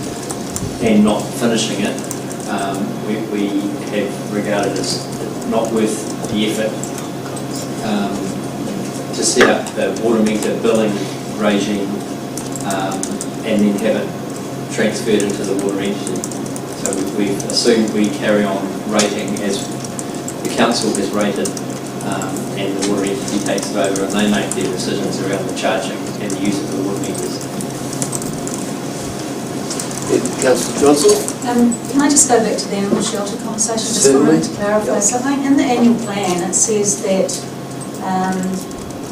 and not finishing it, we have regarded as not worth the effort to set up the water meter billing regime and then have it transferred into the water entity. So we've assumed we carry on rating as the council has rated, and the water entity takes it over and they make their decisions around the charging and the use of the water meters. Councillor Johnson? Can I just go back to the animal shelter conversation? Just Certainly. wanted to clarify something. In the annual plan, it says that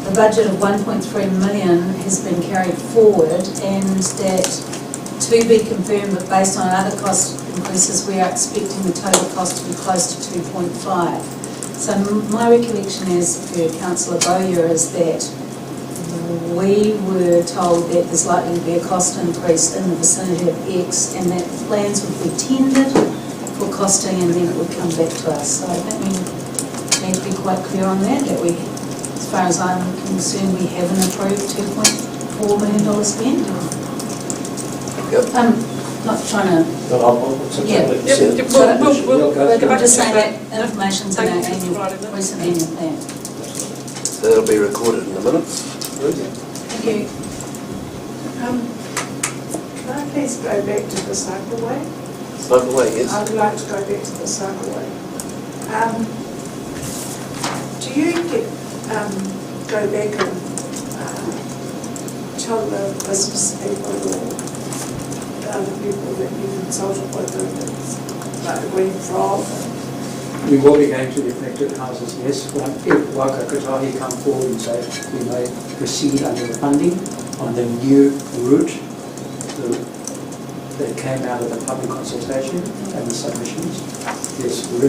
the budget of 1.3 million has been carried forward, and that to be confirmed, but based on other cost increases, we are expecting the total cost to be close to 2.5. So my recollection is, per Councillor Bowyer, is that we were told that there's likely to be a cost increase in the vicinity of X, and that plans would be tendered for costing and then it would come back to us. So I think we need to be quite clear on that we, as far as I'm concerned, we have an approved $2.4 million spend. Yep. I'm not trying to... We'll go back just to saying that. that information's in our recent annual plan. So that'll be recorded in the minutes. Thank you. Can I please go back to the cycleway? Cycleway, yes. I would like to go back to the cycleway. Do you go back and tell the business people or the other people that you consulted with, like the Green Frog, We will be going to the affected houses, yes. If Waka Kotahi come forward and say we may proceed under the funding on the new route that came out of the public consultation and the submissions. Yes, we're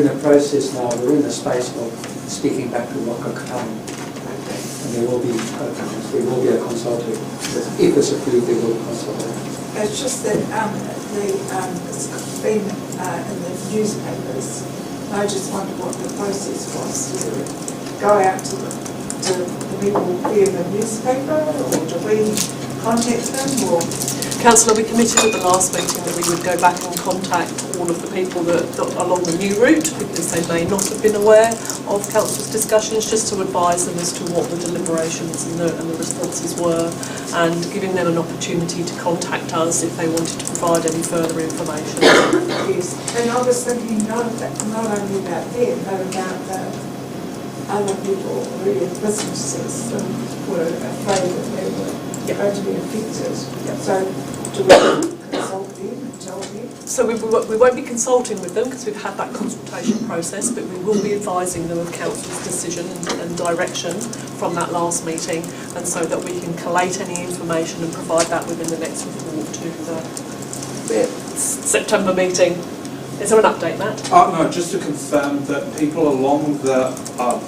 in the process now, we're in the space of speaking back to Waka Kotahi. And there will be a consultant. If it's approved, there will be a consultant. It's just that it's been in the newspapers. I just wondered what the process was. Do we go out to the people via the newspaper, or do we contact them, or? Councillor, we committed at the last meeting that we would go back and contact all of the people that along the new route, because they may not have been aware of council's discussions, just to advise them as to what the deliberations and the responses were, and giving them an opportunity to contact us if they wanted to provide any further information. Yes, and I was thinking not only about them, but about the other people, really businesses, were afraid that they were going to be affected. So do we consult them and tell them? So we won't be consulting with them because we've had that consultation process, but we will be advising them of council's decision and direction from that last meeting, and so that we can collate any information and provide that within the next report to the September meeting. Is there an update, Matt? No, just to confirm that people along the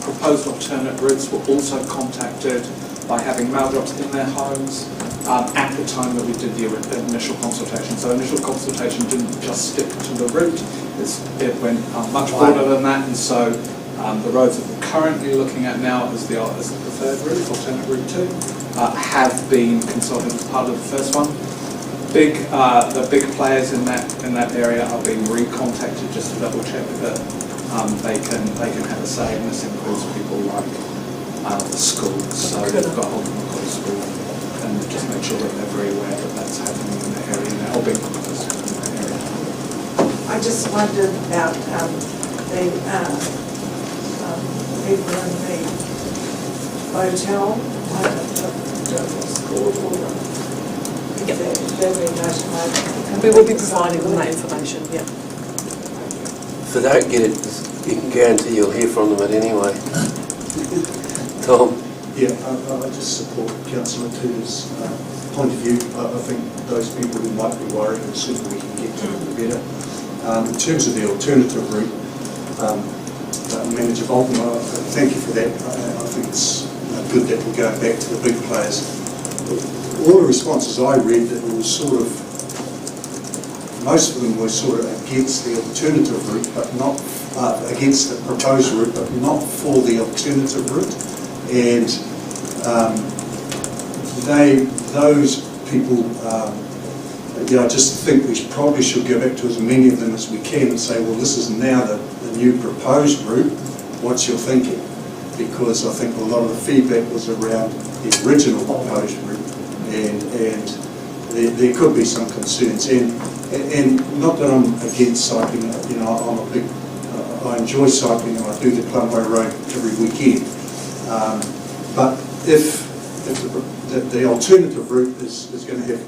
proposed alternate routes were also contacted by having mail drops in their homes at the time that we did the initial consultation. So initial consultation didn't just stick to the route, it went much broader than that, and so the roads that we're currently looking at now as the third route, alternate route 2, have been consulted as part of the first one. The big players in that area are being recontacted just to double check that they can have a say, and this includes people like the schools. So we've got Holden College School, and just make sure that they're very aware that that's happening in the area, and they're helping us in that area. I just wondered about the people in the hotel, what's it called, or we will be providing them that information, yeah. If they don't get it, you can guarantee you'll hear from them at anyway. Tom? Yeah, I just support Councillor Tu's point of view. I think those people who might be worried, the sooner we can get to it, the better. In terms of the alternative route, Manager Bolton, thank you for that. I think it's good that we're going back to the big players. All the responses I read, it was sort of, most of them were sort of against the alternative route, but not against the proposed route, but not for the alternative route. And those people, I just think we probably should go back to as many of them as we can and say, well, this is now the new proposed route. What's your thinking? Because I think a lot of the feedback was around the original proposed route. And there could be some concerns, and not that I'm against cycling. I'm a big, I enjoy cycling, and I do the Clumway Road every weekend. But if the alternative route is going to have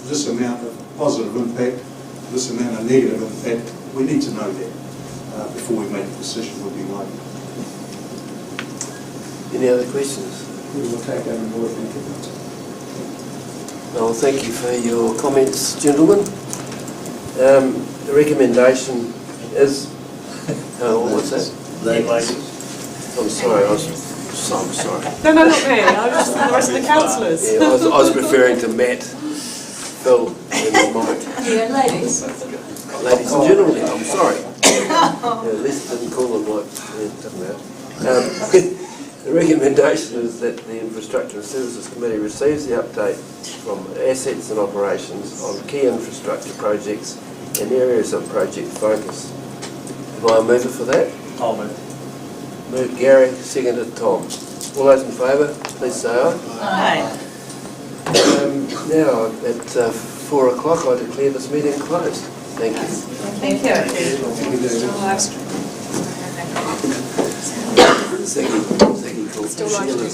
this amount of positive impact, this amount of negative impact, we need to know that before we make a decision. Would be mine. Any other questions? We will take that on board. Thank you. Well, thank you for your comments, gentlemen. The recommendation is... what's that? I'm sorry, I'm sorry. No, not me. I was just the rest of the councillors. Yeah, I was referring to Matt, Phil, and Mike. Yeah, ladies. Ladies and gentlemen, I'm sorry. At least didn't call them Mike. Yeah, doesn't matter. The recommendation is that the Infrastructure and Services Committee receives the update from assets and operations on key infrastructure projects and areas of project focus. Am I a mover for that? I'll move. Moved Gary, seconded Tom. All those in favour, please say aye. Aye. Now, at 4 o'clock, I declare this meeting closed. Thank you. Thank you. Second call. Still like to.